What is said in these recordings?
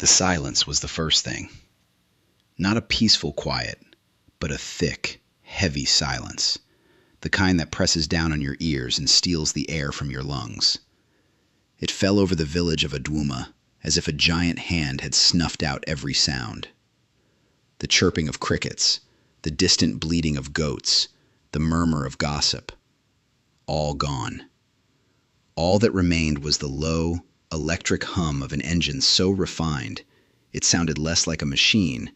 The silence was the first thing. Not a peaceful quiet, but a thick, heavy silence. The kind that presses down on your ears and steals the air from your lungs. It fell over the village of Adwuma as if a giant hand had snuffed out every sound. The chirping of crickets, the distant bleating of goats, the murmur of gossip. All gone. All that remained was the low, electric hum of an engine so refined it sounded less like a machine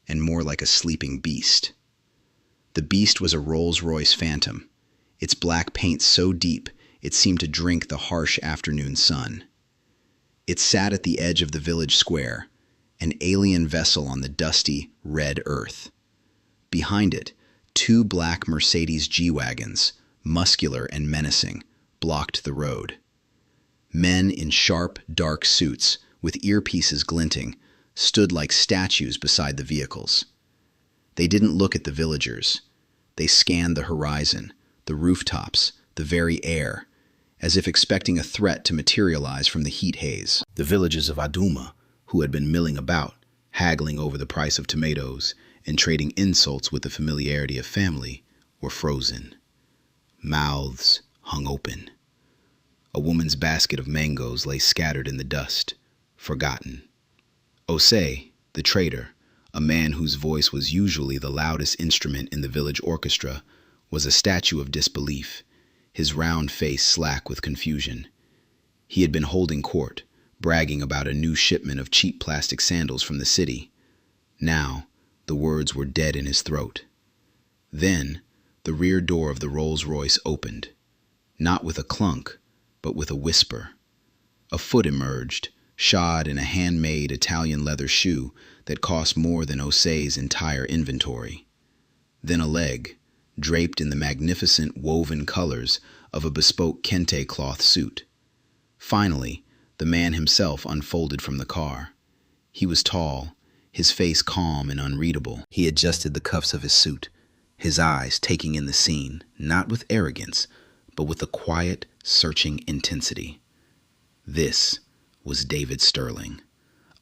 and more like a sleeping beast. The beast was a Rolls-Royce Phantom, its black paint so deep it seemed to drink the harsh afternoon sun. It sat at the edge of the village square, an alien vessel on the dusty, red earth. Behind it, two black Mercedes G-Wagons, muscular and menacing, blocked the road. Men in sharp, dark suits, with earpieces glinting, stood like statues beside the vehicles. They didn't look at the villagers. They scanned the horizon, the rooftops, the very air, as if expecting a threat to materialize from the heat haze. The villagers of Adwuma, who had been milling about, haggling over the price of tomatoes and trading insults with the familiarity of family, were frozen. Mouths hung open. A woman's basket of mangoes lay scattered in the dust, forgotten. Osei, the trader, a man whose voice was usually the loudest instrument in the village orchestra, was a statue of disbelief, his round face slack with confusion. He had been holding court, bragging about a new shipment of cheap plastic sandals from the city. Now, the words were dead in his throat. Then, the rear door of the Rolls-Royce opened, not with a clunk, but with a whisper. A foot emerged, shod in a handmade Italian leather shoe that cost more than Osei's entire inventory. Then a leg, draped in the magnificent woven colors of a bespoke kente cloth suit. Finally, the man himself unfolded from the car. He was tall, his face calm and unreadable. He adjusted the cuffs of his suit, his eyes taking in the scene, not with arrogance, but with a quiet, searching intensity. This was David Sterling,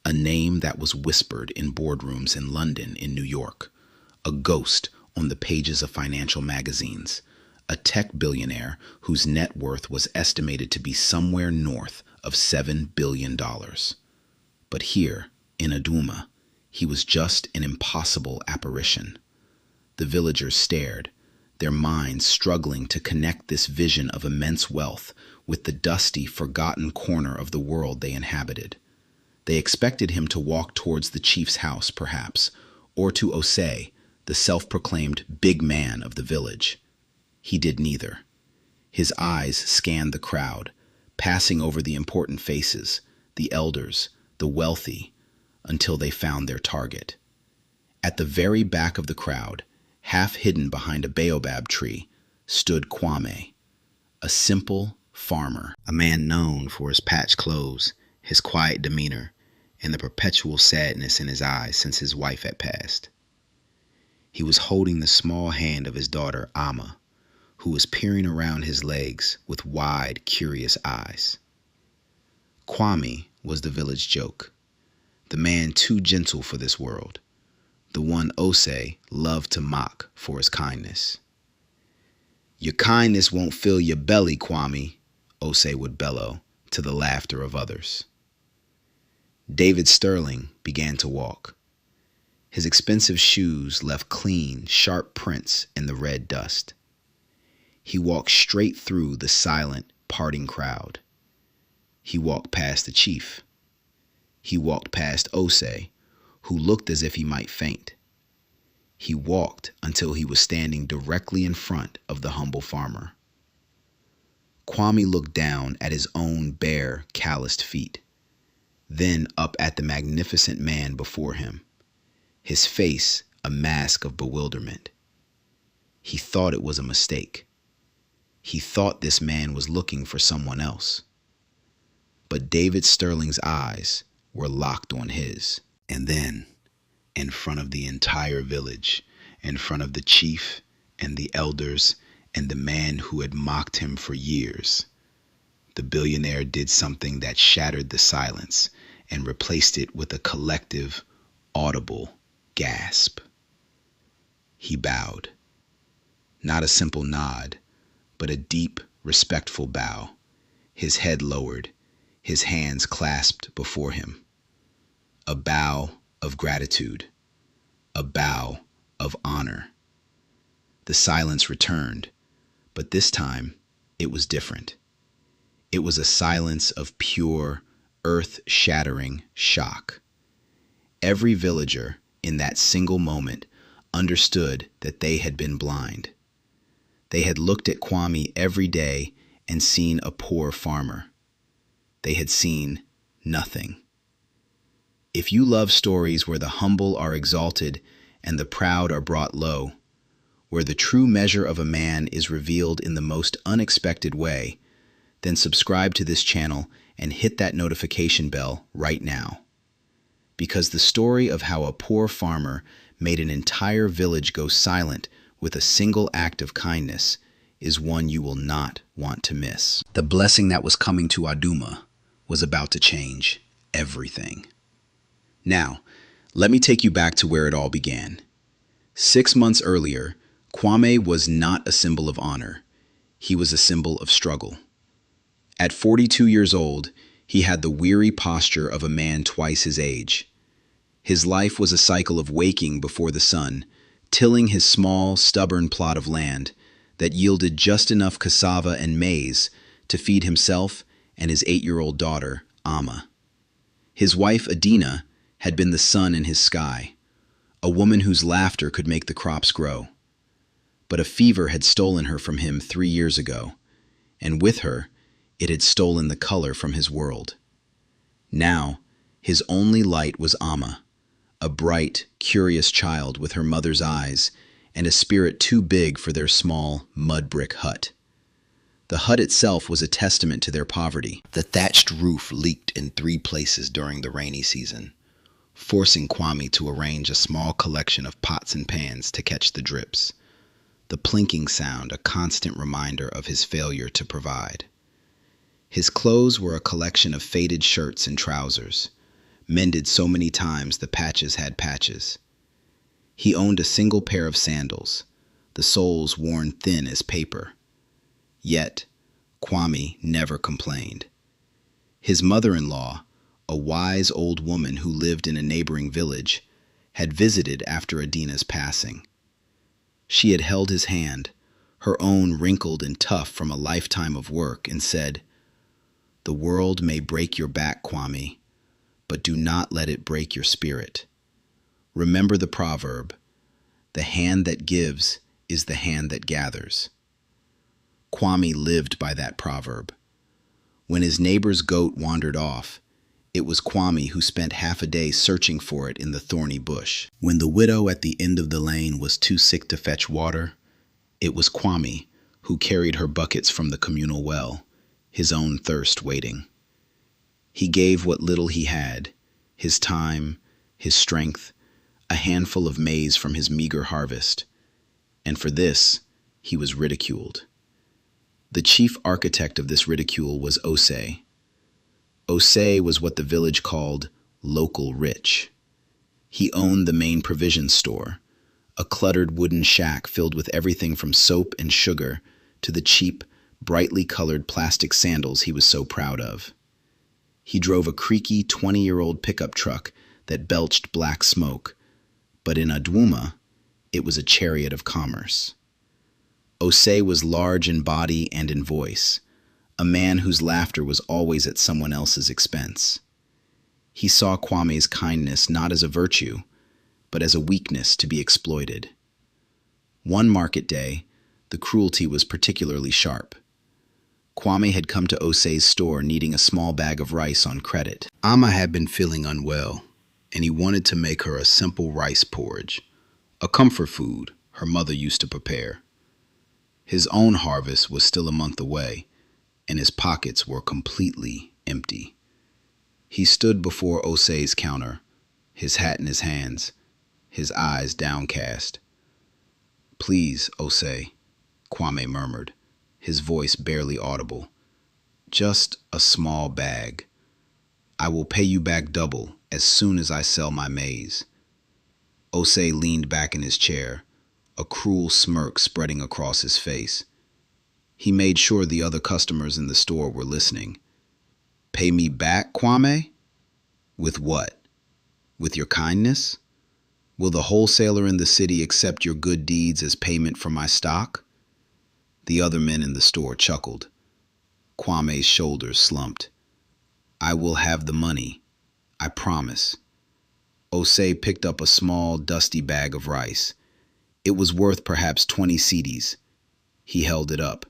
a name that was whispered in boardrooms in London and New York, a ghost on the pages of financial magazines, a tech billionaire whose net worth was estimated to be somewhere north of $7 billion. But here, in Adwuma, he was just an impossible apparition. The villagers stared, their minds struggling to connect this vision of immense wealth with the dusty, forgotten corner of the world they inhabited. They expected him to walk towards the chief's house, perhaps, or to Osei, the self-proclaimed big man of the village. He did neither. His eyes scanned the crowd, passing over the important faces, the elders, the wealthy, until they found their target. At the very back of the crowd, half hidden behind a baobab tree, stood Kwame, a simple farmer, a man known for his patched clothes, his quiet demeanor, and the perpetual sadness in his eyes since his wife had passed. He was holding the small hand of his daughter, Amma, who was peering around his legs with wide, curious eyes. Kwame was the village joke, the man too gentle for this world, the one Osei loved to mock for his kindness. "Your kindness won't fill your belly, Kwame," Osei would bellow, to the laughter of others. David Sterling began to walk. His expensive shoes left clean, sharp prints in the red dust. He walked straight through the silent, parting crowd. He walked past the chief. He walked past Osei, who looked as if he might faint. He walked until he was standing directly in front of the humble farmer. Kwame looked down at his own bare, calloused feet, then up at the magnificent man before him, his face a mask of bewilderment. He thought it was a mistake. He thought this man was looking for someone else. But David Sterling's eyes were locked on his. And then, in front of the entire village, in front of the chief and the elders and the man who had mocked him for years, the billionaire did something that shattered the silence and replaced it with a collective, audible gasp. He bowed. Not a simple nod, but a deep, respectful bow, his head lowered, his hands clasped before him. A bow of gratitude, a bow of honor. The silence returned, but this time it was different. It was a silence of pure, earth-shattering shock. Every villager in that single moment understood that they had been blind. They had looked at Kwame every day and seen a poor farmer. They had seen nothing. If you love stories where the humble are exalted and the proud are brought low, where the true measure of a man is revealed in the most unexpected way, then subscribe to this channel and hit that notification bell right now. Because the story of how a poor farmer made an entire village go silent with a single act of kindness is one you will not want to miss. The blessing that was coming to Aduma was about to change everything. Now, let me take you back to where it all began. 6 months earlier, Kwame was not a symbol of honor. He was a symbol of struggle. At 42 years old, he had the weary posture of a man twice his age. His life was a cycle of waking before the sun, tilling his small, stubborn plot of land that yielded just enough cassava and maize to feed himself and his 8-year-old daughter, Amma. His wife, Adina, had been the sun in his sky, a woman whose laughter could make the crops grow. But a fever had stolen her from him 3 years ago, and with her, it had stolen the color from his world. Now, his only light was Amma, a bright, curious child with her mother's eyes and a spirit too big for their small, mud-brick hut. The hut itself was a testament to their poverty. The thatched roof leaked in 3 places during the rainy season, forcing Kwame to arrange a small collection of pots and pans to catch the drips, the plinking sound a constant reminder of his failure to provide. His clothes were a collection of faded shirts and trousers, mended so many times the patches had patches. He owned a single pair of sandals, the soles worn thin as paper. Yet, Kwame never complained. His mother-in-law, a wise old woman who lived in a neighboring village, had visited after Adina's passing. She had held his hand, her own wrinkled and tough from a lifetime of work, and said, "The world may break your back, Kwame, but do not let it break your spirit. Remember the proverb, the hand that gives is the hand that gathers." Kwame lived by that proverb. When his neighbor's goat wandered off, it was Kwame who spent half a day searching for it in the thorny bush. When the widow at the end of the lane was too sick to fetch water, it was Kwame who carried her buckets from the communal well, his own thirst waiting. He gave what little he had, his time, his strength, a handful of maize from his meager harvest, and for this he was ridiculed. The chief architect of this ridicule was Osei. Osei was what the village called local rich. He owned the main provision store, a cluttered wooden shack filled with everything from soap and sugar to the cheap, brightly colored plastic sandals he was so proud of. He drove a creaky 20-year-old pickup truck that belched black smoke, but in Aduma, it was a chariot of commerce. Osei was large in body and in voice, a man whose laughter was always at someone else's expense. He saw Kwame's kindness not as a virtue, but as a weakness to be exploited. One market day, the cruelty was particularly sharp. Kwame had come to Osei's store needing a small bag of rice on credit. Amma had been feeling unwell, and he wanted to make her a simple rice porridge, a comfort food her mother used to prepare. His own harvest was still a month away, and his pockets were completely empty. He stood before Osei's counter, his hat in his hands, his eyes downcast. "Please, Osei," Kwame murmured, his voice barely audible. "Just a small bag. I will pay you back double as soon as I sell my maize. Osei leaned back in his chair, a cruel smirk spreading across his face. He made sure the other customers in the store were listening. Pay me back, Kwame? With what? With your kindness? Will the wholesaler in the city accept your good deeds as payment for my stock? The other men in the store chuckled. Kwame's shoulders slumped. I will have the money. I promise. Osei picked up a small, dusty bag of rice. It was worth perhaps 20 cedis. He held it up.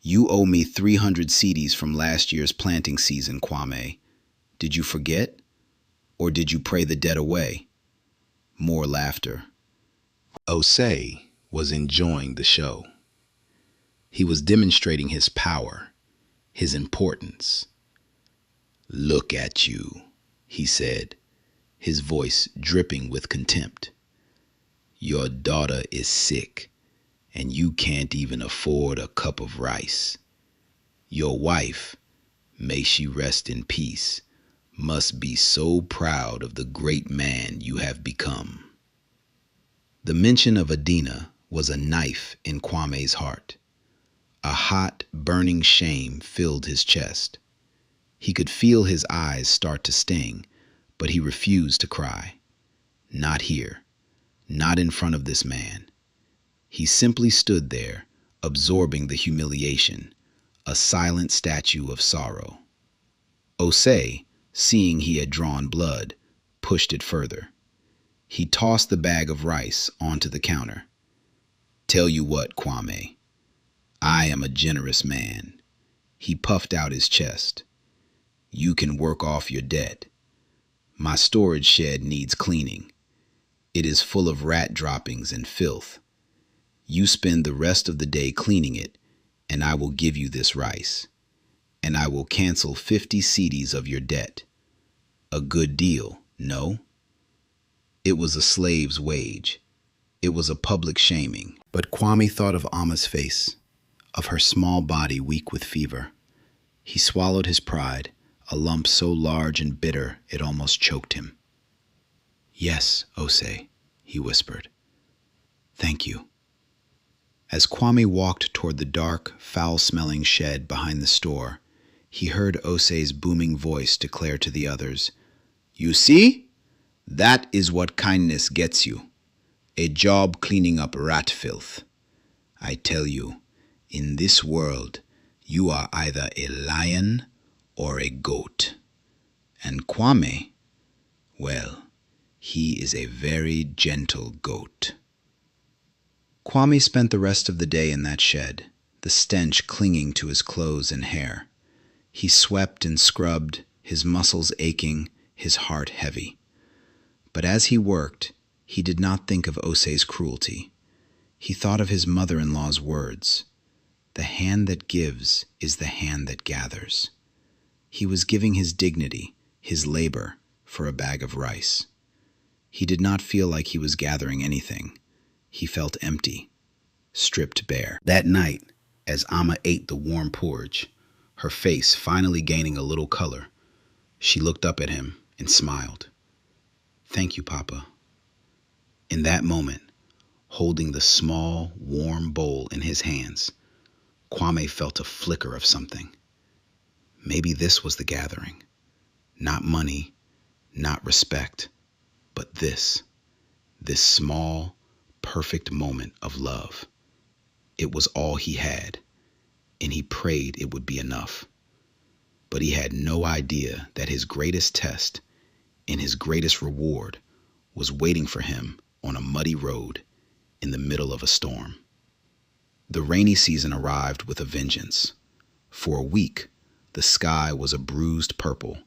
You owe me 300 cedis from last year's planting season, Kwame. Did you forget? Or did you pray the debt away? More laughter. Osei was enjoying the show. He was demonstrating his power, his importance. Look at you, he said, his voice dripping with contempt. Your daughter is sick, and you can't even afford a cup of rice. Your wife, may she rest in peace, must be so proud of the great man you have become. The mention of Adina was a knife in Kwame's heart. A hot, burning shame filled his chest. He could feel his eyes start to sting, but he refused to cry. Not here. Not in front of this man. He simply stood there, absorbing the humiliation, a silent statue of sorrow. Osei, seeing he had drawn blood, pushed it further. He tossed the bag of rice onto the counter. Tell you what, Kwame, I am a generous man. He puffed out his chest. You can work off your debt. My storage shed needs cleaning. It is full of rat droppings and filth. You spend the rest of the day cleaning it, and I will give you this rice. And I will cancel 50 cedis of your debt. A good deal, no? It was a slave's wage. It was a public shaming. But Kwame thought of Amma's face, of her small body weak with fever. He swallowed his pride, a lump so large and bitter it almost choked him. Yes, Osei, he whispered. Thank you. As Kwame walked toward the dark, foul-smelling shed behind the store, he heard Osei's booming voice declare to the others, You see? That is what kindness gets you. A job cleaning up rat filth. I tell you, in this world, you are either a lion or a goat. And Kwame, well, he is a very gentle goat. Kwame spent the rest of the day in that shed, the stench clinging to his clothes and hair. He swept and scrubbed, his muscles aching, his heart heavy. But as he worked, he did not think of Osei's cruelty. He thought of his mother-in-law's words. The hand that gives is the hand that gathers. He was giving his dignity, his labor, for a bag of rice. He did not feel like he was gathering anything. He felt empty, stripped bare. That night, as Amma ate the warm porridge, her face finally gaining a little color, she looked up at him and smiled. Thank you, Papa. In that moment, holding the small, warm bowl in his hands, Kwame felt a flicker of something. Maybe this was the gathering. Not money, not respect, but this small, perfect moment of love. It was all he had, and he prayed it would be enough. But he had no idea that his greatest test and his greatest reward was waiting for him on a muddy road in the middle of a storm. The rainy season arrived with a vengeance. For a week, the sky was a bruised purple,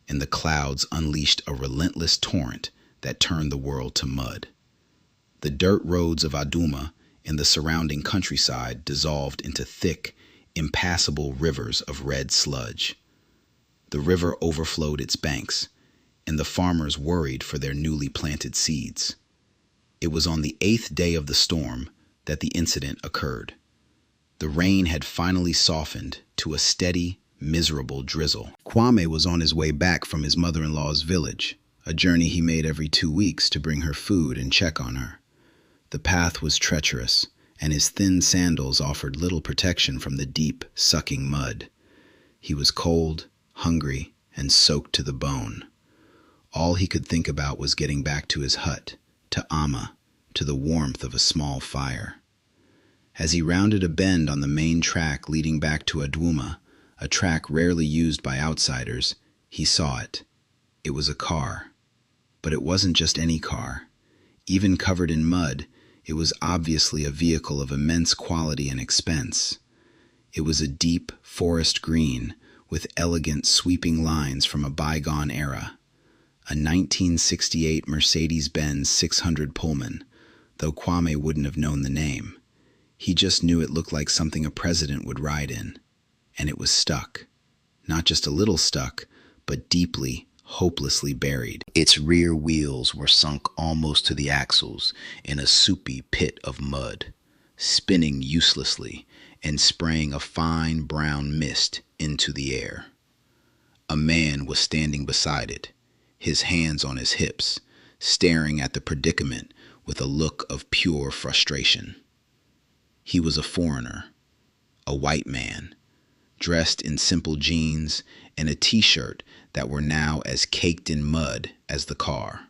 and the clouds unleashed a relentless torrent that turned the world to mud. The dirt roads of Aduma and the surrounding countryside dissolved into thick, impassable rivers of red sludge. The river overflowed its banks, and the farmers worried for their newly planted seeds. It was on the 8th day of the storm that the incident occurred. The rain had finally softened to a steady, miserable drizzle. Kwame was on his way back from his mother-in-law's village, a journey he made every 2 weeks to bring her food and check on her. The path was treacherous, and his thin sandals offered little protection from the deep, sucking mud. He was cold, hungry, and soaked to the bone. All he could think about was getting back to his hut, to Amma, to the warmth of a small fire. As he rounded a bend on the main track leading back to Adwuma, a track rarely used by outsiders, he saw it. It was a car. But it wasn't just any car. Even covered in mud, it was obviously a vehicle of immense quality and expense. It was a deep forest green with elegant sweeping lines from a bygone era. A 1968 Mercedes-Benz 600 Pullman, though Kwame wouldn't have known the name. He just knew it looked like something a president would ride in. And it was stuck. Not just a little stuck, but deeply, hopelessly buried. Its rear wheels were sunk almost to the axles in a soupy pit of mud, spinning uselessly and spraying a fine brown mist into the air. A man was standing beside it, his hands on his hips, staring at the predicament with a look of pure frustration. He was a foreigner, a white man, dressed in simple jeans and a t-shirt that were now as caked in mud as the car.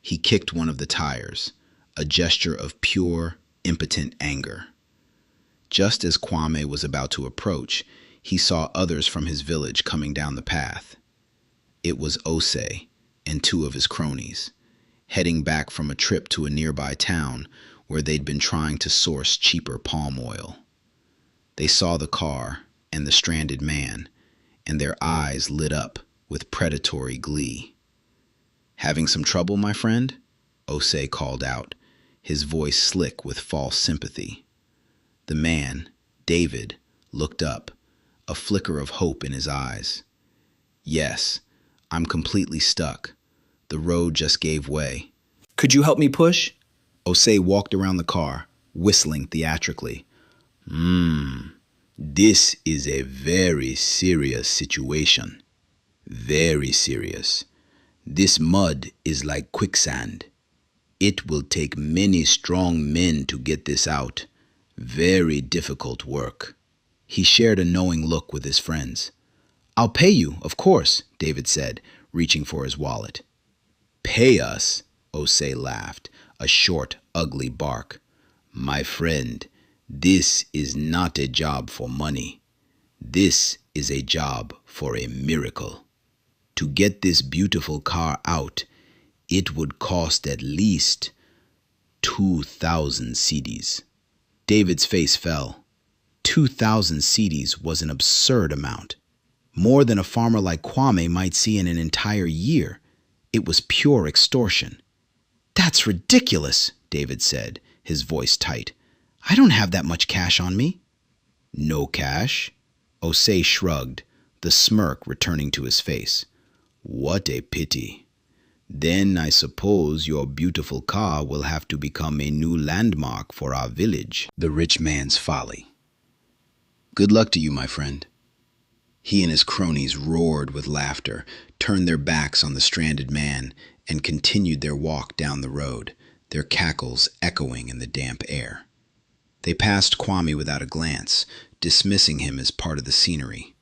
He kicked one of the tires, a gesture of pure, impotent anger. Just as Kwame was about to approach, he saw others from his village coming down the path. It was Osei and 2 of his cronies, heading back from a trip to a nearby town where they'd been trying to source cheaper palm oil. They saw the car and the stranded man, and their eyes lit up with predatory glee. "Having some trouble, my friend?" Osei called out, his voice slick with false sympathy. The man, David, looked up, a flicker of hope in his eyes. "Yes, I'm completely stuck. The road just gave way." "Could you help me push?" Osei walked around the car, whistling theatrically. This is a very serious situation. Very serious. This mud is like quicksand. It will take many strong men to get this out. Very difficult work." He shared a knowing look with his friends. "I'll pay you, of course," David said, reaching for his wallet. "Pay us?" Osei laughed, a short, ugly bark. "My friend, this is not a job for money. This is a job for a miracle. To get this beautiful car out, it would cost at least 2,000 cedis." David's face fell. 2,000 cedis was an absurd amount. More than a farmer like Kwame might see in an entire year. It was pure extortion. "That's ridiculous," David said, his voice tight. "I don't have that much cash on me." "No cash?" Osei shrugged, the smirk returning to his face. "What a pity. Then I suppose your beautiful car will have to become a new landmark for our village." The rich man's folly. "Good luck to you, my friend." He and his cronies roared with laughter, turned their backs on the stranded man, and continued their walk down the road, their cackles echoing in the damp air. They passed Kwame without a glance, dismissing him as part of the scenery.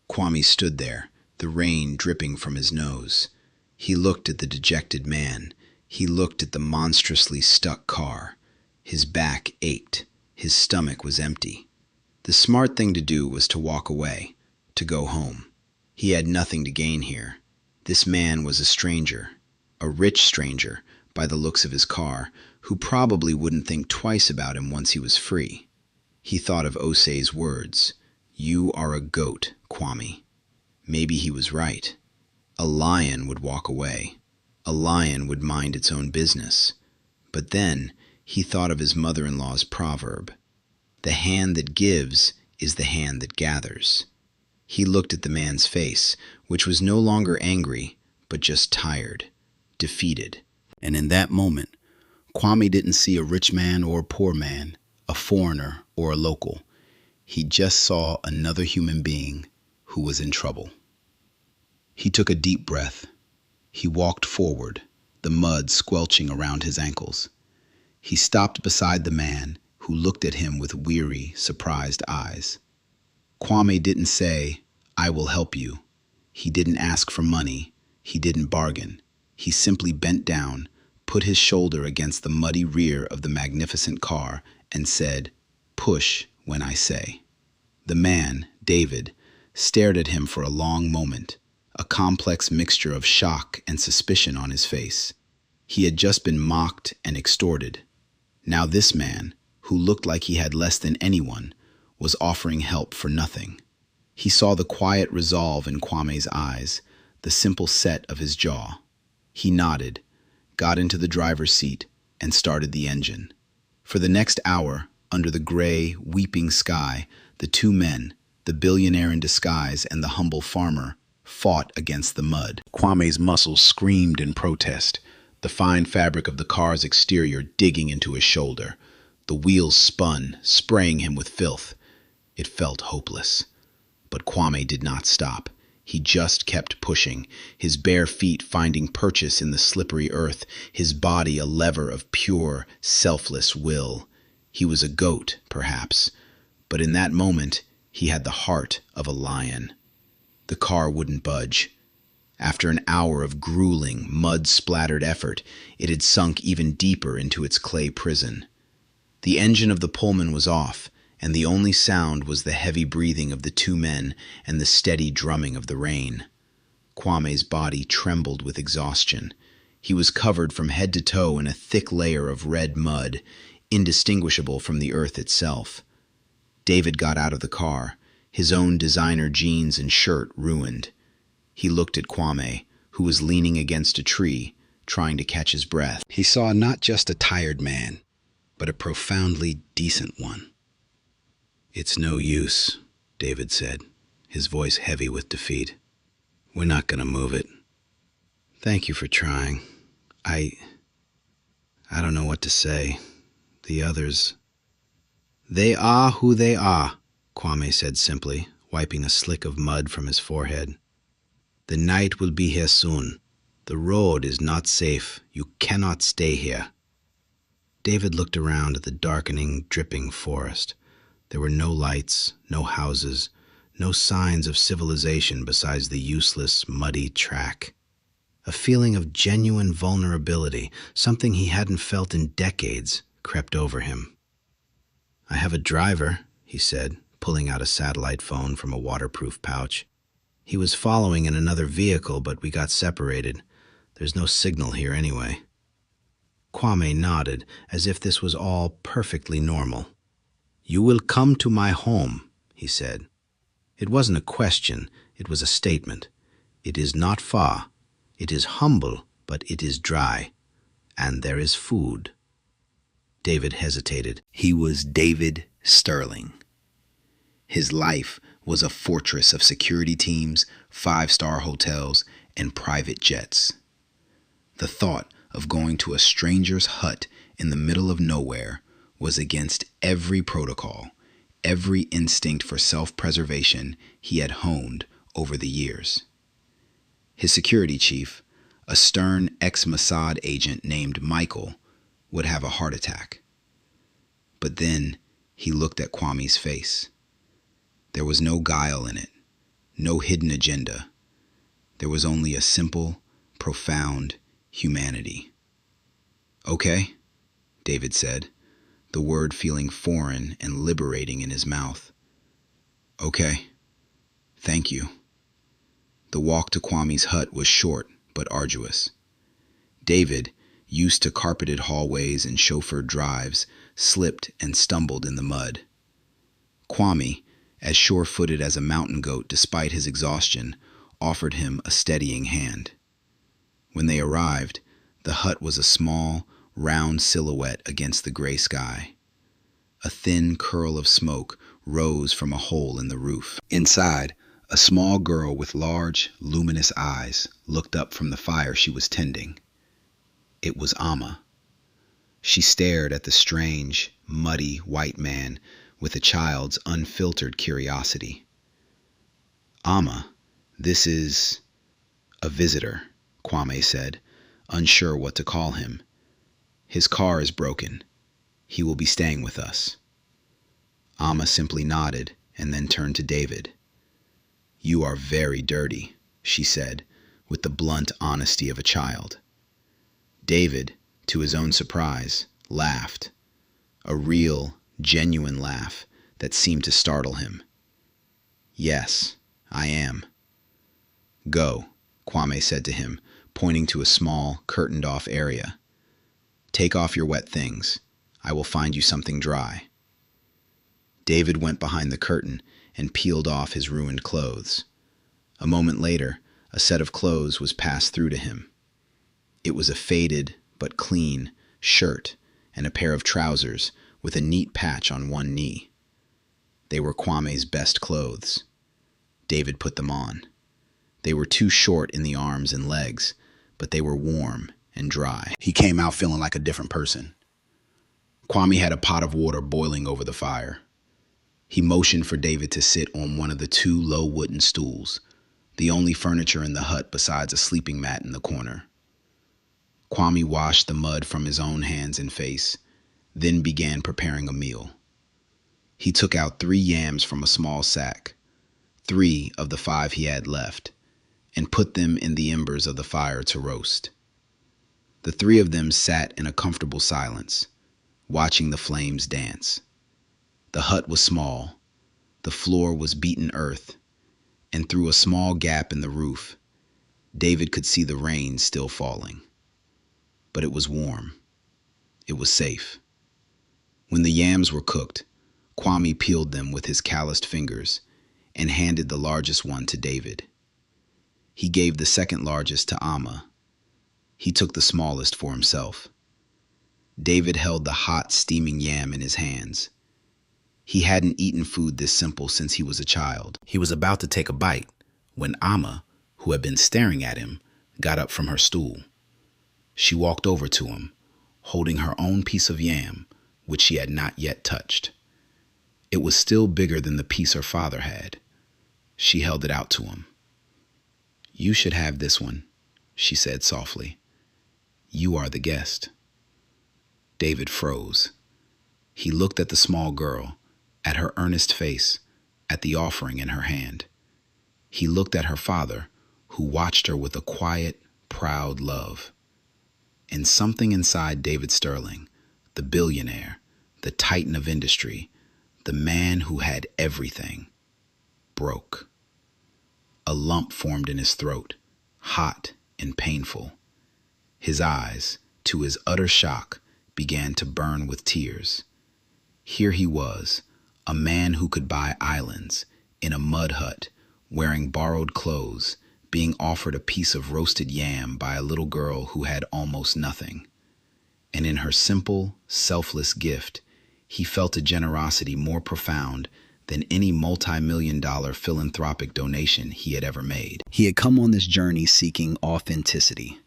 Kwame stood there, the rain dripping from his nose. He looked at the dejected man. He looked at the monstrously stuck car. His back ached. His stomach was empty. The smart thing to do was to walk away, to go home. He had nothing to gain here. This man was a stranger, a rich stranger, by the looks of his car, who probably wouldn't think twice about him once he was free. He thought of Osei's words, "You are a goat, Kwame." Maybe he was right. A lion would walk away. A lion would mind its own business. But then he thought of his mother-in-law's proverb, "The hand that gives is the hand that gathers." He looked at the man's face, which was no longer angry, but just tired, defeated. And in that moment, Kwame didn't see a rich man or a poor man, a foreigner or a local. He just saw another human being who was in trouble. He took a deep breath. He walked forward, the mud squelching around his ankles. He stopped beside the man, who looked at him with weary, surprised eyes. Kwame didn't say, "I will help you." He didn't ask for money. He didn't bargain. He simply bent down, put his shoulder against the muddy rear of the magnificent car, and said, "Push when I say." The man, David, stared at him for a long moment, a complex mixture of shock and suspicion on his face. He had just been mocked and extorted. Now this man, who looked like he had less than anyone, was offering help for nothing. He saw the quiet resolve in Kwame's eyes, the simple set of his jaw. He nodded, got into the driver's seat, and started the engine. For the next hour, under the gray, weeping sky, the two men, the billionaire in disguise and the humble farmer, fought against the mud. Kwame's muscles screamed in protest, the fine fabric of the car's exterior digging into his shoulder. The wheels spun, spraying him with filth. It felt hopeless. But Kwame did not stop. He just kept pushing, his bare feet finding purchase in the slippery earth, his body a lever of pure, selfless will. He was a goat, perhaps, but in that moment he had the heart of a lion. The car wouldn't budge. After an hour of grueling, mud-splattered effort, it had sunk even deeper into its clay prison. The engine of the Pullman was off, and the only sound was the heavy breathing of the two men and the steady drumming of the rain. Kwame's body trembled with exhaustion. He was covered from head to toe in a thick layer of red mud, indistinguishable from the earth itself. David got out of the car, his own designer jeans and shirt ruined. He looked at Kwame, who was leaning against a tree, trying to catch his breath. He saw not just a tired man, but a profoundly decent one. "It's no use," David said, his voice heavy with defeat. "We're not going to move it. Thank you for trying. I don't know what to say. The others—" "They are who they are," Kwame said simply, wiping a slick of mud from his forehead. "The night will be here soon. The road is not safe. You cannot stay here." David looked around at the darkening, dripping forest. There were no lights, no houses, no signs of civilization besides the useless, muddy track. A feeling of genuine vulnerability, something he hadn't felt in decades, crept over him. "I have a driver," he said, pulling out a satellite phone from a waterproof pouch. "He was following in another vehicle, but we got separated. There's no signal here anyway." Kwame nodded, as if this was all perfectly normal. "You will come to my home," he said. It wasn't a question, it was a statement. "It is not far. It is humble, but it is dry. And there is food." David hesitated. He was David Sterling. His life was a fortress of security teams, five-star hotels, and private jets. The thought of going to a stranger's hut in the middle of nowhere was against every protocol, every instinct for self-preservation he had honed over the years. His security chief, a stern ex-Mossad agent named Michael, would have a heart attack. But then he looked at Kwame's face. There was no guile in it, no hidden agenda. There was only a simple, profound humanity. "Okay," David said, the word feeling foreign and liberating in his mouth. "Okay. Thank you." The walk to Kwame's hut was short but arduous. David, used to carpeted hallways and chauffeured drives, slipped and stumbled in the mud. Kwame, as sure-footed as a mountain goat despite his exhaustion, offered him a steadying hand. When they arrived, the hut was a small, round silhouette against the gray sky. A thin curl of smoke rose from a hole in the roof. Inside, a small girl with large, luminous eyes looked up from the fire she was tending. It was Amma. She stared at the strange, muddy white man with a child's unfiltered curiosity. Amma, this is a visitor, Kwame said, unsure what to call him. His car is broken. He will be staying with us. Amma simply nodded and then turned to David. You are very dirty, she said, with the blunt honesty of a child. David, to his own surprise, laughed. A real, genuine laugh that seemed to startle him. Yes, I am. Go, Kwame said to him, pointing to a small, curtained-off area. Take off your wet things. I will find you something dry. David went behind the curtain and peeled off his ruined clothes. A moment later, a set of clothes was passed through to him. It was a faded but clean shirt and a pair of trousers with a neat patch on one knee. They were Kwame's best clothes. David put them on. They were too short in the arms and legs, but they were warm and dry. He came out feeling like a different person. Kwame had a pot of water boiling over the fire. He motioned for David to sit on one of the two low wooden stools, the only furniture in the hut besides a sleeping mat in the corner. Kwame washed the mud from his own hands and face, then began preparing a meal. He took out 3 yams from a small sack, 3 of the 5 he had left, and put them in the embers of the fire to roast. The 3 of them sat in a comfortable silence, watching the flames dance. The hut was small, the floor was beaten earth, and through a small gap in the roof, David could see the rain still falling. But it was warm. It was safe. When the yams were cooked, Kwame peeled them with his calloused fingers and handed the largest one to David. He gave the second largest to Amma. He took the smallest for himself. David held the hot, steaming yam in his hands. He hadn't eaten food this simple since he was a child. He was about to take a bite when Amma, who had been staring at him, got up from her stool. She walked over to him, holding her own piece of yam, which she had not yet touched. It was still bigger than the piece her father had. She held it out to him. You should have this one, she said softly. You are the guest. David froze. He looked at the small girl, at her earnest face, at the offering in her hand. He looked at her father, who watched her with a quiet, proud love. And something inside David Sterling, the billionaire, the titan of industry, the man who had everything, broke. A lump formed in his throat, hot and painful. His eyes, to his utter shock, began to burn with tears. Here he was, a man who could buy islands, in a mud hut, wearing borrowed clothes, being offered a piece of roasted yam by a little girl who had almost nothing. And in her simple, selfless gift, he felt a generosity more profound than any multi-million-dollar philanthropic donation he had ever made. He had come on this journey seeking authenticity,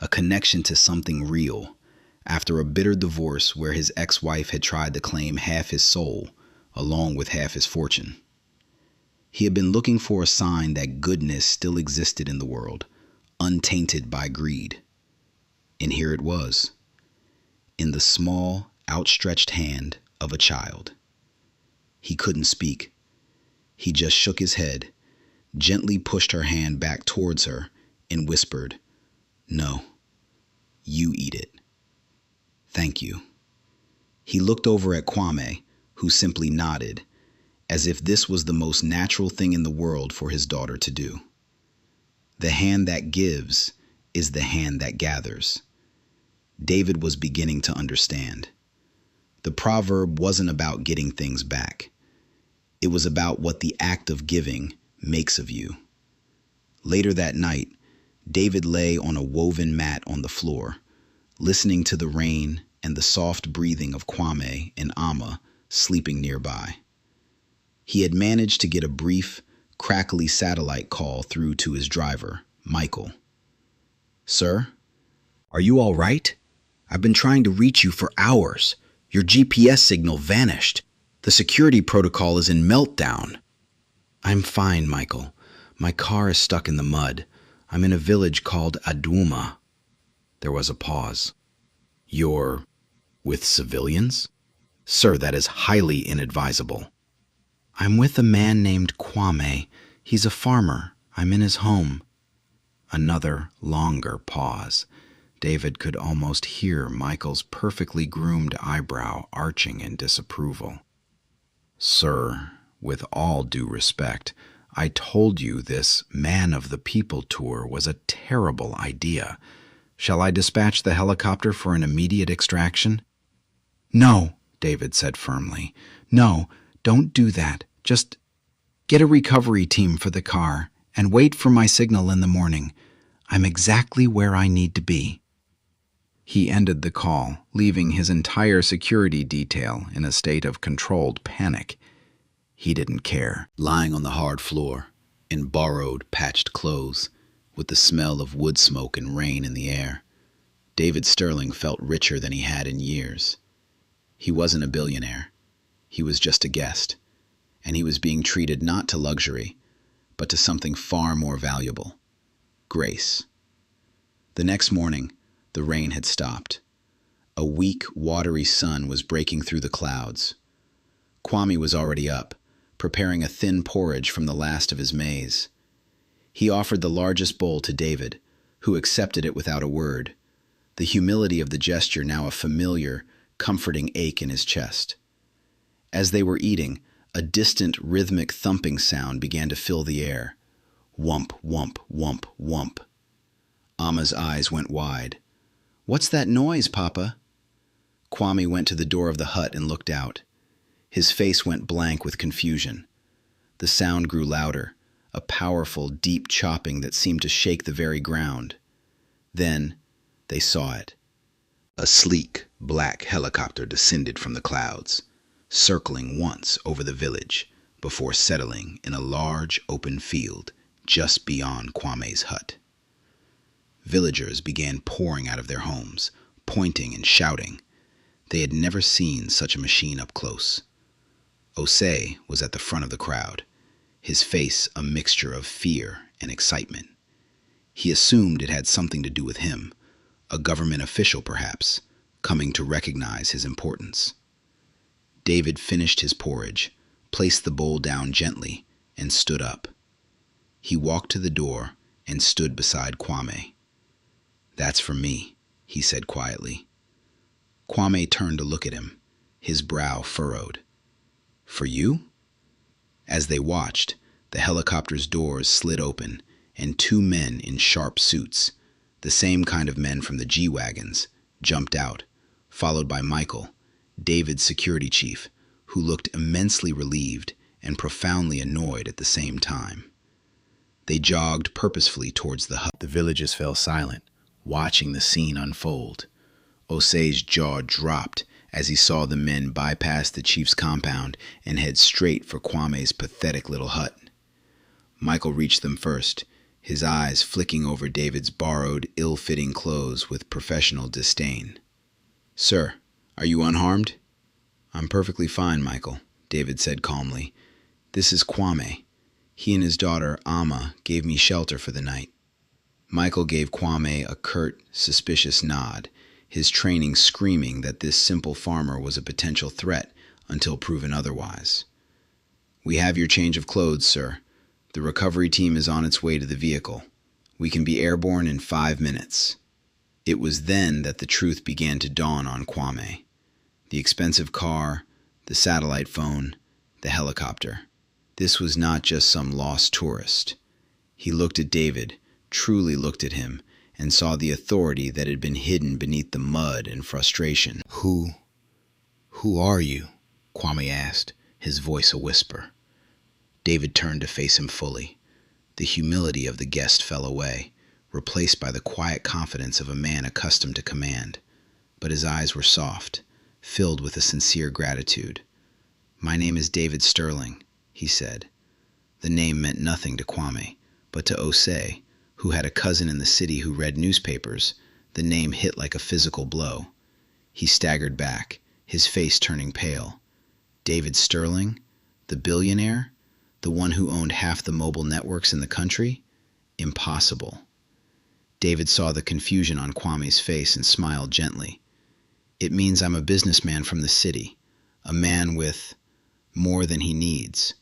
a connection to something real, after a bitter divorce where his ex-wife had tried to claim half his soul, along with half his fortune. He had been looking for a sign that goodness still existed in the world, untainted by greed. And here it was, in the small, outstretched hand of a child. He couldn't speak. He just shook his head, gently pushed her hand back towards her, and whispered, "No, you eat it. Thank you." He looked over at Kwame, who simply nodded, as if this was the most natural thing in the world for his daughter to do. The hand that gives is the hand that gathers. David was beginning to understand. The proverb wasn't about getting things back. It was about what the act of giving makes of you. Later that night, David lay on a woven mat on the floor, listening to the rain and the soft breathing of Kwame and Amma sleeping nearby. He had managed to get a brief, crackly satellite call through to his driver, Michael. "Sir, are you all right? I've been trying to reach you for hours. Your GPS signal vanished. The security protocol is in meltdown." "I'm fine, Michael. My car is stuck in the mud. I'm in a village called Aduma. There was a pause. You're with civilians? Sir, that is highly inadvisable. I'm with a man named Kwame. He's a farmer. I'm in his home. Another longer pause. David could almost hear Michael's perfectly groomed eyebrow arching in disapproval. Sir, with all due respect, I told you this Man of the People tour was a terrible idea. Shall I dispatch the helicopter for an immediate extraction? No, David said firmly. No, don't do that. Just get a recovery team for the car and wait for my signal in the morning. I'm exactly where I need to be. He ended the call, leaving his entire security detail in a state of controlled panic. He didn't care. Lying on the hard floor, in borrowed, patched clothes, with the smell of wood smoke and rain in the air, David Sterling felt richer than he had in years. He wasn't a billionaire. He was just a guest, and he was being treated not to luxury, but to something far more valuable: grace. The next morning, the rain had stopped. A weak, watery sun was breaking through the clouds. Kwame was already up, preparing a thin porridge from the last of his maize. He offered the largest bowl to David, who accepted it without a word, the humility of the gesture now a familiar, comforting ache in his chest. As they were eating, a distant, rhythmic thumping sound began to fill the air. Whump, whump, whump, whump. Amma's eyes went wide. "What's that noise, Papa?" Kwame went to the door of the hut and looked out. His face went blank with confusion. The sound grew louder, a powerful, deep chopping that seemed to shake the very ground. Then they saw it. A sleek, black helicopter descended from the clouds, circling once over the village before settling in a large open field just beyond Kwame's hut. Villagers began pouring out of their homes, pointing and shouting. They had never seen such a machine up close. Osei was at the front of the crowd, his face a mixture of fear and excitement. He assumed it had something to do with him, a government official perhaps, coming to recognize his importance. David finished his porridge, placed the bowl down gently, and stood up. He walked to the door and stood beside Kwame. "That's for me," he said quietly. Kwame turned to look at him, his brow furrowed. "For you?" As they watched, the helicopter's doors slid open, and two men in sharp suits, the same kind of men from the G-Wagons, jumped out, followed by Michael, David's security chief, who looked immensely relieved and profoundly annoyed at the same time. They jogged purposefully towards the hut. The villagers fell silent, watching the scene unfold. Osei's jaw dropped as he saw the men bypass the chief's compound and head straight for Kwame's pathetic little hut. Michael reached them first, his eyes flicking over David's borrowed, ill-fitting clothes with professional disdain. "Sir, are you unharmed?" "I'm perfectly fine, Michael," David said calmly. "This is Kwame. He and his daughter, Amma, gave me shelter for the night." Michael gave Kwame a curt, suspicious nod, his training screaming that this simple farmer was a potential threat until proven otherwise. "We have your change of clothes, sir. The recovery team is on its way to the vehicle. We can be airborne in 5 minutes. It was then that the truth began to dawn on Kwame. The expensive car, the satellite phone, the helicopter. This was not just some lost tourist. He looked at David, truly looked at him, and saw the authority that had been hidden beneath the mud and frustration. Who are you?" Kwame asked, his voice a whisper. David turned to face him fully. The humility of the guest fell away, replaced by the quiet confidence of a man accustomed to command. But his eyes were soft, filled with a sincere gratitude. "My name is David Sterling," he said. The name meant nothing to Kwame, but to Osei, who had a cousin in the city who read newspapers, the name hit like a physical blow. He staggered back, his face turning pale. David Sterling? The billionaire? The one who owned half the mobile networks in the country? Impossible. David saw the confusion on Kwame's face and smiled gently. It means I'm a businessman from the city, a man with more than he needs.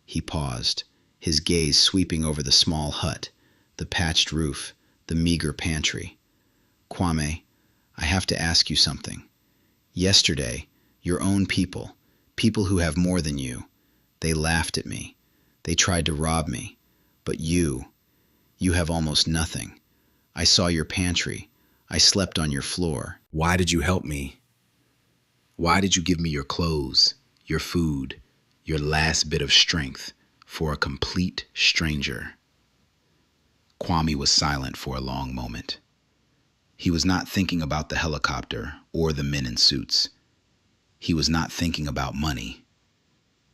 He paused, his gaze sweeping over the small hut, the patched roof, the meager pantry. Kwame, I have to ask you something. Yesterday, your own people who have more than you, they laughed at me. They tried to rob me. But you have almost nothing. I saw your pantry. I slept on your floor. Why did you help me? Why did you give me your clothes, your food, your last bit of strength for a complete stranger? Kwame was silent for a long moment. He was not thinking about the helicopter or the men in suits. He was not thinking about money.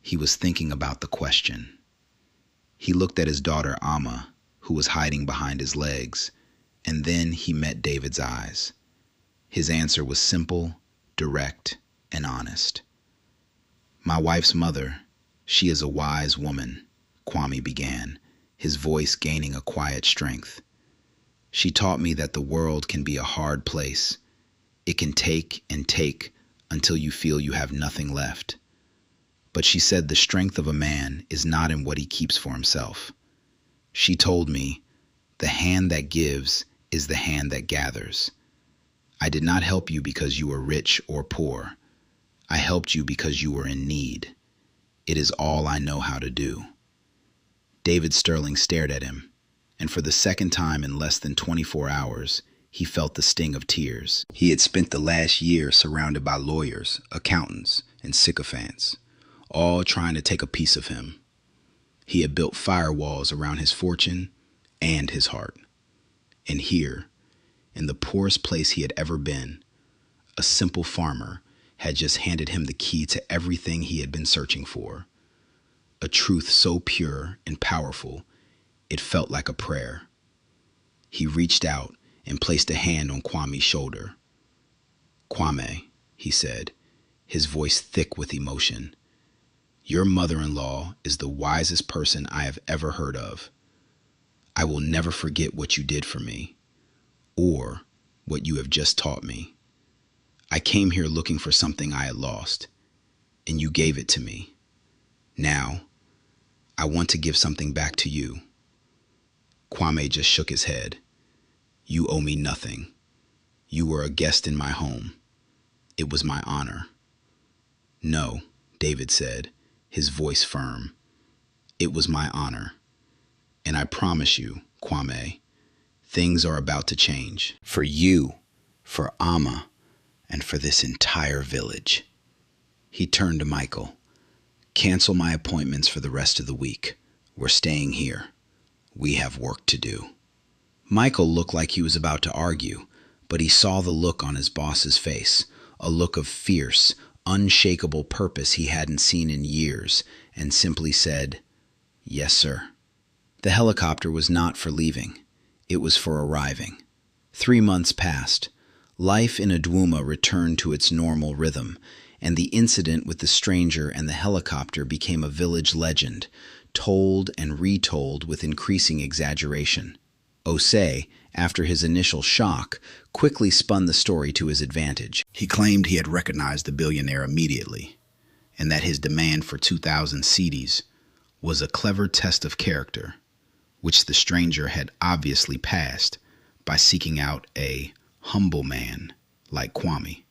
He was thinking about the question. He looked at his daughter, Amma, who was hiding behind his legs, and then he met David's eyes. His answer was simple, direct, and honest. My wife's mother, she is a wise woman, Kwame began, his voice gaining a quiet strength. She taught me that the world can be a hard place. It can take and take until you feel you have nothing left. But she said the strength of a man is not in what he keeps for himself. She told me, the hand that gives is the hand that gathers. I did not help you because you were rich or poor. I helped you because you were in need. It is all I know how to do. David Sterling stared at him, and for the second time in less than 24 hours, he felt the sting of tears. He had spent the last year surrounded by lawyers, accountants, and sycophants, all trying to take a piece of him. He had built firewalls around his fortune and his heart. And here, in the poorest place he had ever been, a simple farmer had just handed him the key to everything he had been searching for. A truth so pure and powerful, it felt like a prayer. He reached out and placed a hand on Kwame's shoulder. Kwame, he said, his voice thick with emotion, your mother-in-law is the wisest person I have ever heard of. I will never forget what you did for me, or what you have just taught me. I came here looking for something I had lost, and you gave it to me. Now, I want to give something back to you. Kwame just shook his head. You owe me nothing. You were a guest in my home. It was my honor. No, David said, his voice firm. It was my honor. And I promise you, Kwame, things are about to change. For you, for Amma, and for this entire village. He turned to Michael. Cancel my appointments for the rest of the week. We're staying here. We have work to do. Michael looked like he was about to argue, but he saw the look on his boss's face, a look of fierce, unshakable purpose he hadn't seen in years, and simply said, Yes, sir. The helicopter was not for leaving. It was for arriving. 3 months passed. Life in Adwooma returned to its normal rhythm, and the incident with the stranger and the helicopter became a village legend, told and retold with increasing exaggeration. Osei, after his initial shock, quickly spun the story to his advantage. He claimed he had recognized the billionaire immediately, and that his demand for 2,000 cedis was a clever test of character, which the stranger had obviously passed by seeking out a humble man like Kwame.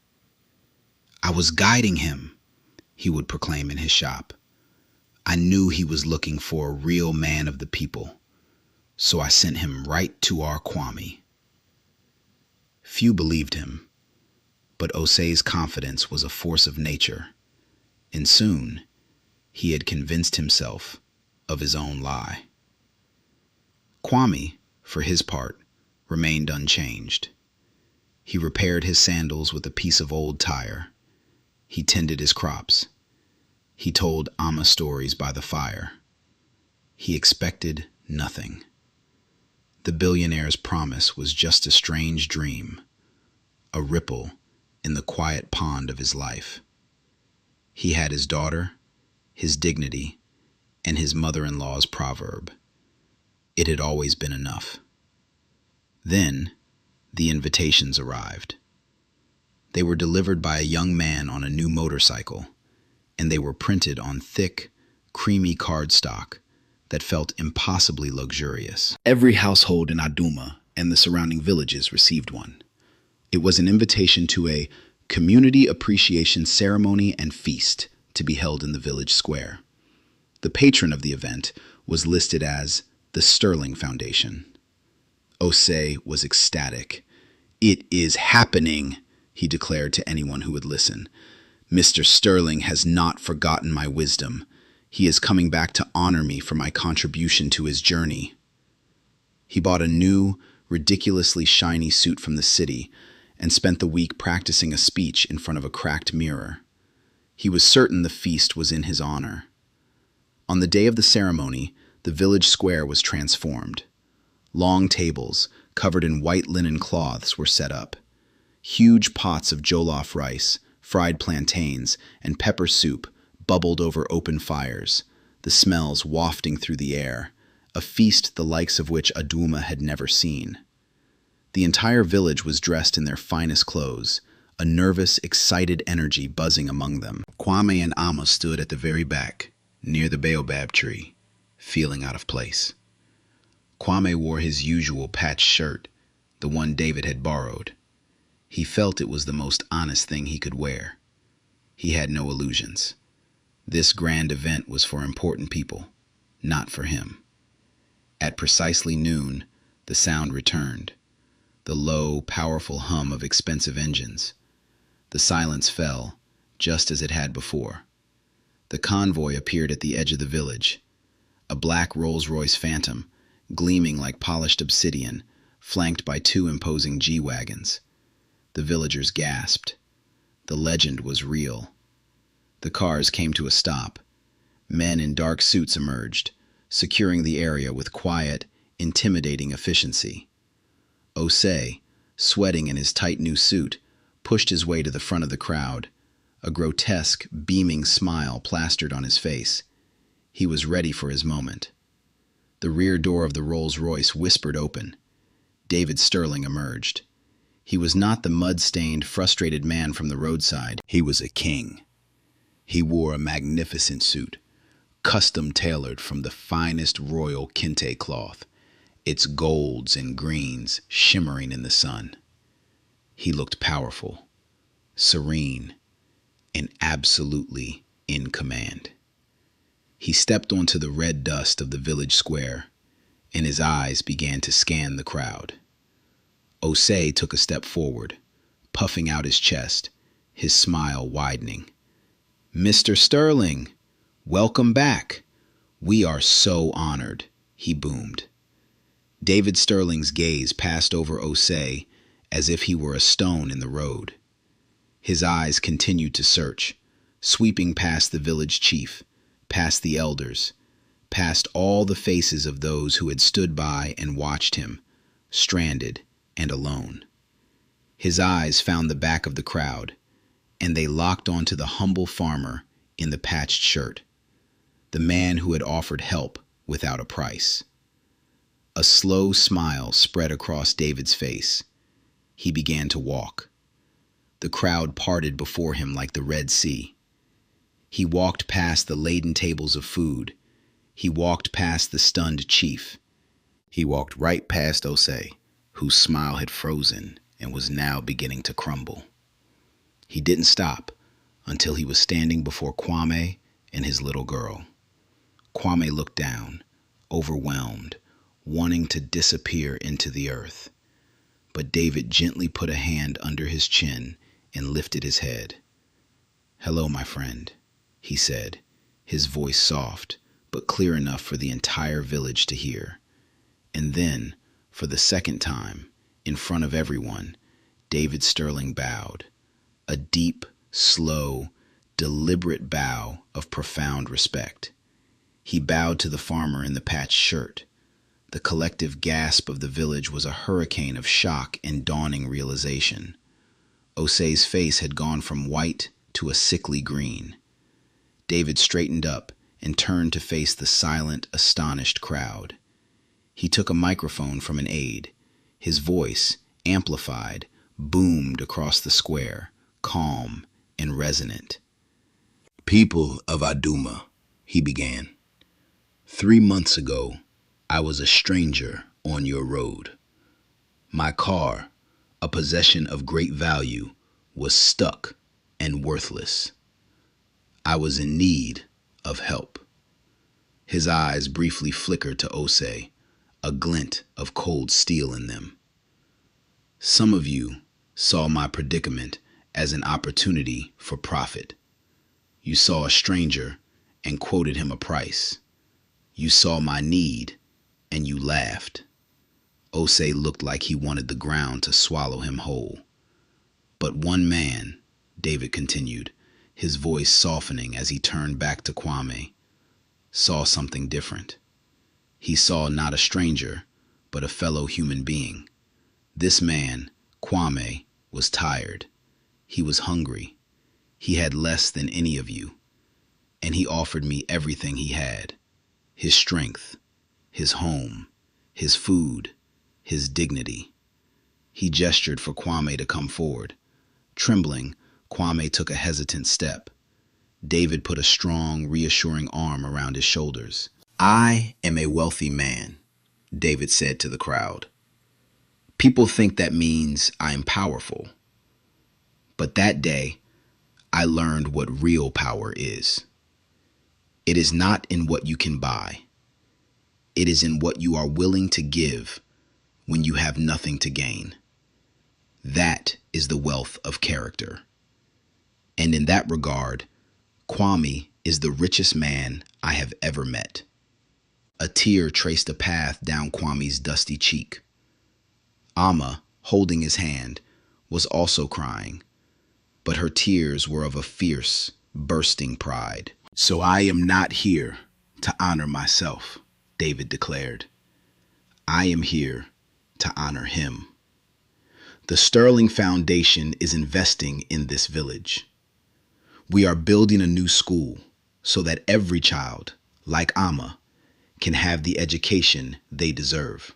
I was guiding him, he would proclaim in his shop. I knew he was looking for a real man of the people, so I sent him right to our Kwame. Few believed him, but Osei's confidence was a force of nature, and soon he had convinced himself of his own lie. Kwame, for his part, remained unchanged. He repaired his sandals with a piece of old tire. He tended his crops. He told Amma stories by the fire. He expected nothing. The billionaire's promise was just a strange dream, a ripple in the quiet pond of his life. He had his daughter, his dignity, and his mother-in-law's proverb. It had always been enough. Then, the invitations arrived. They were delivered by a young man on a new motorcycle, and they were printed on thick, creamy cardstock that felt impossibly luxurious. Every household in Aduma and the surrounding villages received one. It was an invitation to a community appreciation ceremony and feast to be held in the village square. The patron of the event was listed as the Sterling Foundation. Osei was ecstatic. "It is happening," he declared to anyone who would listen. "Mr. Sterling has not forgotten my wisdom. He is coming back to honor me for my contribution to his journey." He bought a new, ridiculously shiny suit from the city and spent the week practicing a speech in front of a cracked mirror. He was certain the feast was in his honor. On the day of the ceremony, the village square was transformed. Long tables, covered in white linen cloths, were set up. Huge pots of jollof rice, fried plantains, and pepper soup bubbled over open fires, the smells wafting through the air, a feast the likes of which Aduma had never seen. The entire village was dressed in their finest clothes, a nervous, excited energy buzzing among them. Kwame and Amma stood at the very back, near the baobab tree, feeling out of place. Kwame wore his usual patched shirt, the one David had borrowed. He felt it was the most honest thing he could wear. He had no illusions. This grand event was for important people, not for him. At precisely noon, the sound returned. The low, powerful hum of expensive engines. The silence fell, just as it had before. The convoy appeared at the edge of the village. A black Rolls-Royce Phantom, gleaming like polished obsidian, flanked by two imposing G-wagons. The villagers gasped. The legend was real. The cars came to a stop. Men in dark suits emerged, securing the area with quiet, intimidating efficiency. Osei, sweating in his tight new suit, pushed his way to the front of the crowd, a grotesque, beaming smile plastered on his face. He was ready for his moment. The rear door of the Rolls-Royce whispered open. David Sterling emerged. He was not the mud-stained, frustrated man from the roadside. He was a king. He wore a magnificent suit, custom-tailored from the finest royal kente cloth, its golds and greens shimmering in the sun. He looked powerful, serene, and absolutely in command. He stepped onto the red dust of the village square, and his eyes began to scan the crowd. Osei took a step forward, puffing out his chest, his smile widening. "Mr. Sterling, welcome back. We are so honored," he boomed. David Sterling's gaze passed over Osei as if he were a stone in the road. His eyes continued to search, sweeping past the village chief, past the elders, past all the faces of those who had stood by and watched him, stranded and alone. His eyes found the back of the crowd, and they locked onto the humble farmer in the patched shirt, the man who had offered help without a price. A slow smile spread across David's face. He began to walk. The crowd parted before him like the Red Sea. He walked past the laden tables of food. He walked past the stunned chief. He walked right past Osei, whose smile had frozen and was now beginning to crumble. He didn't stop until he was standing before Kwame and his little girl. Kwame looked down, overwhelmed, wanting to disappear into the earth. But David gently put a hand under his chin and lifted his head. "Hello, my friend," he said, his voice soft, but clear enough for the entire village to hear. And then, for the second time, in front of everyone, David Sterling bowed. A deep, slow, deliberate bow of profound respect. He bowed to the farmer in the patched shirt. The collective gasp of the village was a hurricane of shock and dawning realization. Osei's face had gone from white to a sickly green. David straightened up and turned to face the silent, astonished crowd. He took a microphone from an aide. His voice, amplified, boomed across the square, calm and resonant. "People of Aduma," he began. "3 months ago, I was a stranger on your road. My car, a possession of great value, was stuck and worthless. I was in need of help." His eyes briefly flickered to Osei, a glint of cold steel in them. "Some of you saw my predicament as an opportunity for profit. You saw a stranger and quoted him a price. You saw my need and you laughed." Osei looked like he wanted the ground to swallow him whole. "But one man," David continued, his voice softening as he turned back to Kwame, "saw something different. He saw not a stranger, but a fellow human being. This man, Kwame, was tired. He was hungry. He had less than any of you. And he offered me everything he had. His strength, his home, his food, his dignity." He gestured for Kwame to come forward. Trembling, Kwame took a hesitant step. David put a strong, reassuring arm around his shoulders. "I am a wealthy man," David said to the crowd. "People think that means I am powerful. But that day, I learned what real power is. It is not in what you can buy. It is in what you are willing to give when you have nothing to gain. That is the wealth of character. And in that regard, Kwame is the richest man I have ever met." A tear traced a path down Kwame's dusty cheek. Amma, holding his hand, was also crying, but her tears were of a fierce, bursting pride. "So I am not here to honor myself," David declared. "I am here to honor him. The Sterling Foundation is investing in this village. We are building a new school so that every child, like Amma, can have the education they deserve.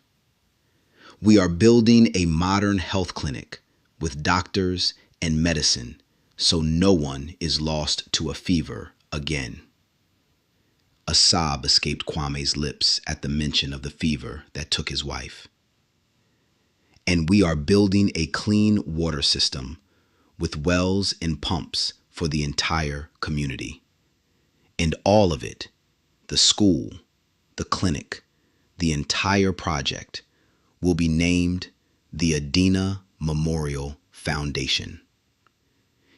We are building a modern health clinic with doctors and medicine so no one is lost to a fever again." A sob escaped Kwame's lips at the mention of the fever that took his wife. "And we are building a clean water system with wells and pumps for the entire community. And all of it, the school, the clinic, the entire project, will be named the Adina Memorial Foundation."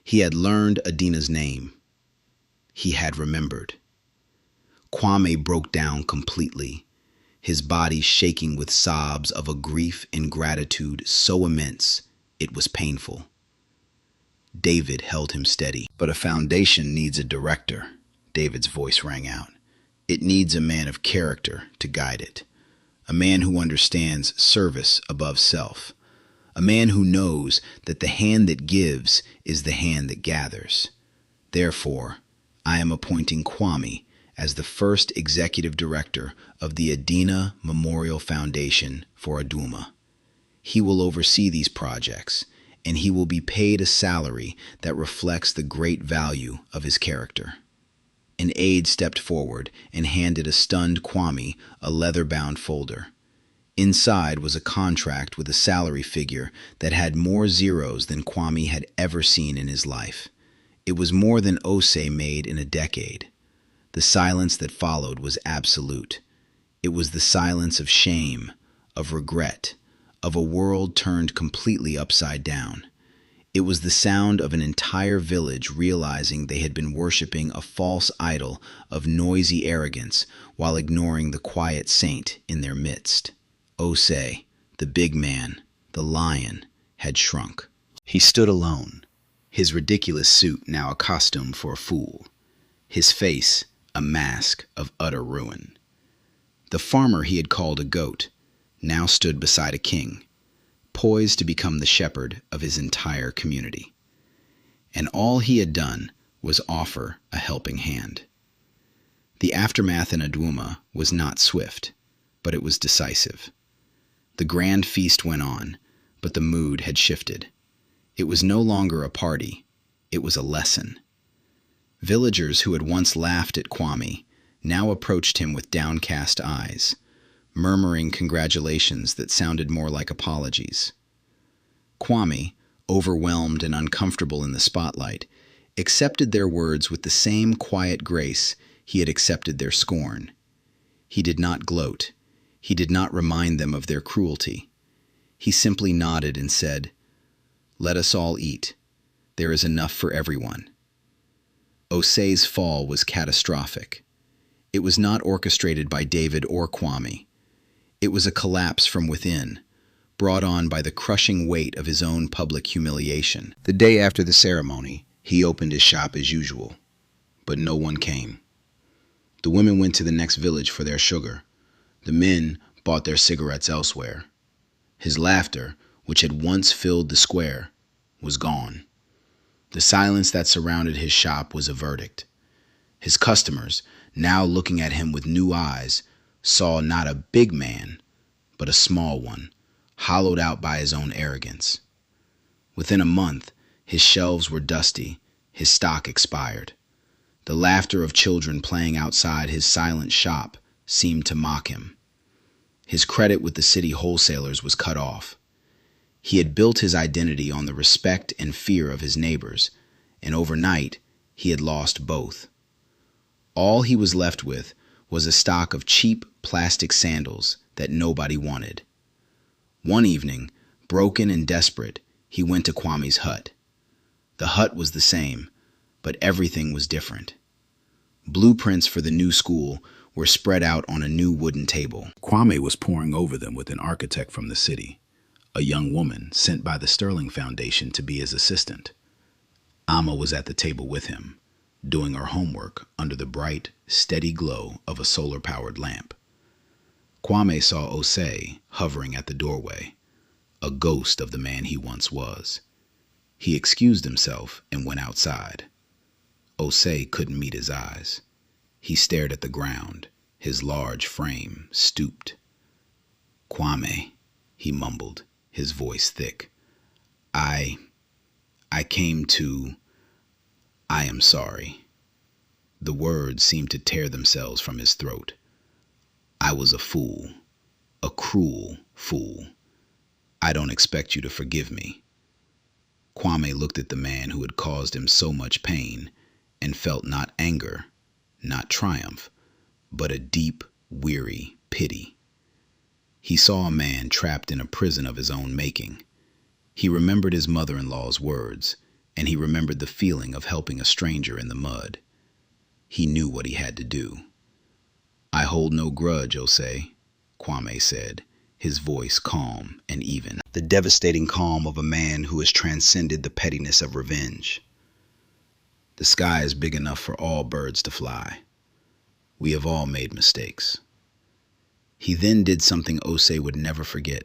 He had learned Adina's name. He had remembered. Kwame broke down completely, his body shaking with sobs of a grief and gratitude so immense it was painful. David held him steady. "But a foundation needs a director," David's voice rang out. "It needs a man of character to guide it, a man who understands service above self, a man who knows that the hand that gives is the hand that gathers. Therefore, I am appointing Kwame as the first executive director of the Adina Memorial Foundation for Aduma. He will oversee these projects, and he will be paid a salary that reflects the great value of his character." An aide stepped forward and handed a stunned Kwame a leather-bound folder. Inside was a contract with a salary figure that had more zeros than Kwame had ever seen in his life. It was more than Osei made in a decade. The silence that followed was absolute. It was the silence of shame, of regret, of a world turned completely upside down. It was the sound of an entire village realizing they had been worshiping a false idol of noisy arrogance while ignoring the quiet saint in their midst. Osei, the big man, the lion, had shrunk. He stood alone, his ridiculous suit now a costume for a fool, his face a mask of utter ruin. The farmer he had called a goat now stood beside a king, poised to become the shepherd of his entire community. And all he had done was offer a helping hand. The aftermath in Adwuma was not swift, but it was decisive. The grand feast went on, but the mood had shifted. It was no longer a party, it was a lesson. Villagers who had once laughed at Kwame now approached him with downcast eyes, murmuring congratulations that sounded more like apologies. Kwame, overwhelmed and uncomfortable in the spotlight, accepted their words with the same quiet grace he had accepted their scorn. He did not gloat. He did not remind them of their cruelty. He simply nodded and said, "Let us all eat. There is enough for everyone." Osei's fall was catastrophic. It was not orchestrated by David or Kwame. It was a collapse from within, brought on by the crushing weight of his own public humiliation. The day after the ceremony, he opened his shop as usual, but no one came. The women went to the next village for their sugar. The men bought their cigarettes elsewhere. His laughter, which had once filled the square, was gone. The silence that surrounded his shop was a verdict. His customers, now looking at him with new eyes, saw not a big man, but a small one, hollowed out by his own arrogance. Within a month, his shelves were dusty, his stock expired. The laughter of children playing outside his silent shop seemed to mock him. His credit with the city wholesalers was cut off. He had built his identity on the respect and fear of his neighbors, and overnight he had lost both. All he was left with was a stock of cheap plastic sandals that nobody wanted. One evening, broken and desperate, he went to Kwame's hut. The hut was the same, but everything was different. Blueprints for the new school were spread out on a new wooden table. Kwame was poring over them with an architect from the city, a young woman sent by the Sterling Foundation to be his assistant. Amma was at the table with him, doing her homework under the bright, steady glow of a solar-powered lamp. Kwame saw Osei hovering at the doorway, a ghost of the man he once was. He excused himself and went outside. Osei couldn't meet his eyes. He stared at the ground, his large frame stooped. "Kwame," he mumbled, his voice thick. I am sorry." The words seemed to tear themselves from his throat. "I was a fool, a cruel fool. I don't expect you to forgive me." Kwame looked at the man who had caused him so much pain and felt not anger, not triumph, but a deep, weary pity. He saw a man trapped in a prison of his own making. He remembered his mother-in-law's words, and he remembered the feeling of helping a stranger in the mud. He knew what he had to do. "I hold no grudge, Osei," Kwame said, his voice calm and even, the devastating calm of a man who has transcended the pettiness of revenge. "The sky is big enough for all birds to fly. We have all made mistakes." He then did something Osei would never forget.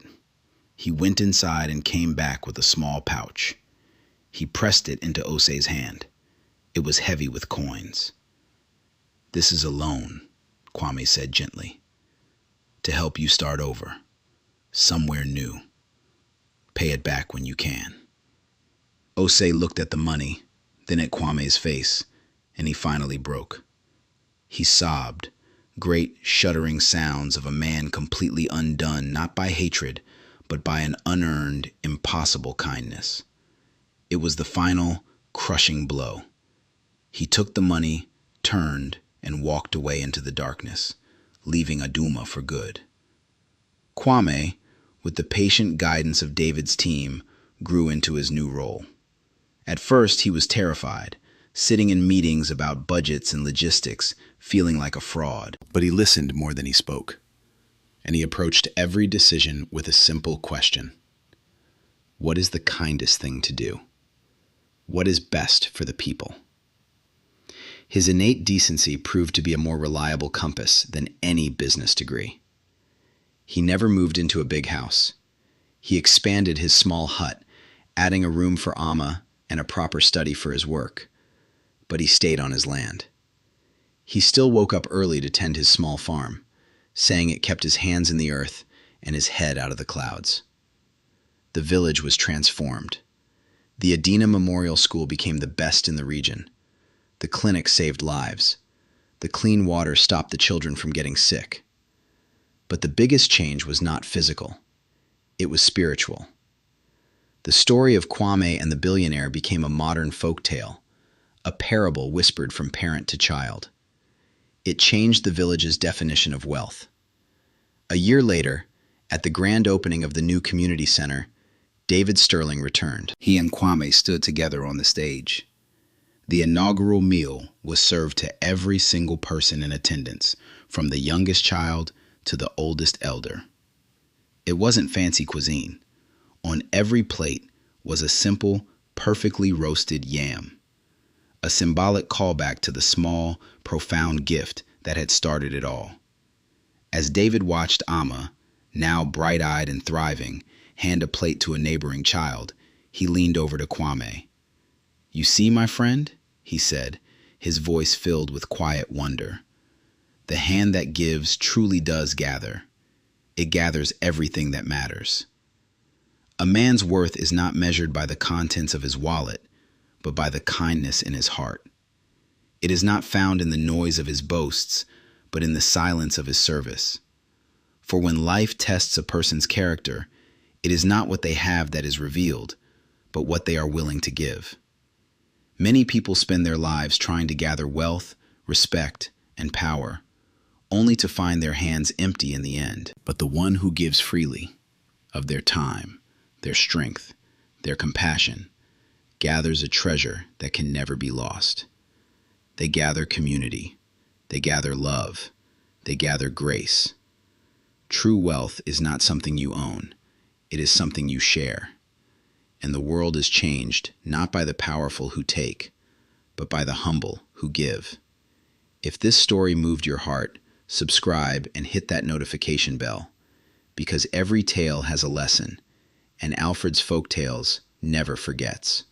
He went inside and came back with a small pouch. He pressed it into Osei's hand. It was heavy with coins. "This is a loan," Kwame said gently, "to help you start over, somewhere new. Pay it back when you can." Osei looked at the money, then at Kwame's face, and he finally broke. He sobbed, great shuddering sounds of a man completely undone not by hatred, but by an unearned, impossible kindness. It was the final, crushing blow. He took the money, turned, and walked away into the darkness, leaving Adwuma for good. Kwame, with the patient guidance of David's team, grew into his new role. At first, he was terrified, sitting in meetings about budgets and logistics, feeling like a fraud. But he listened more than he spoke, and he approached every decision with a simple question. What is the kindest thing to do? What is best for the people? His innate decency proved to be a more reliable compass than any business degree. He never moved into a big house. He expanded his small hut, adding a room for Amma and a proper study for his work. But he stayed on his land. He still woke up early to tend his small farm, saying it kept his hands in the earth and his head out of the clouds. The village was transformed. The Adena Memorial School became the best in the region. The clinic saved lives. The clean water stopped the children from getting sick. But the biggest change was not physical. It was spiritual. The story of Kwame and the billionaire became a modern folk tale, a parable whispered from parent to child. It changed the village's definition of wealth. A year later, at the grand opening of the new community center, David Sterling returned. He and Kwame stood together on the stage. The inaugural meal was served to every single person in attendance, from the youngest child to the oldest elder. It wasn't fancy cuisine. On every plate was a simple, perfectly roasted yam, a symbolic callback to the small, profound gift that had started it all. As David watched Amma, now bright-eyed and thriving, hand a plate to a neighboring child, he leaned over to Kwame. "You see, my friend," he said, his voice filled with quiet wonder. "The hand that gives truly does gather. It gathers everything that matters." A man's worth is not measured by the contents of his wallet, but by the kindness in his heart. It is not found in the noise of his boasts, but in the silence of his service. For when life tests a person's character, it is not what they have that is revealed, but what they are willing to give. Many people spend their lives trying to gather wealth, respect, and power, only to find their hands empty in the end. But the one who gives freely, of their time, their strength, their compassion, gathers a treasure that can never be lost. They gather community. They gather love. They gather grace. True wealth is not something you own. It is something you share. And the world is changed not by the powerful who take, but by the humble who give. If this story moved your heart, subscribe and hit that notification bell, because every tale has a lesson, and Alfred's Folk Tales never forgets.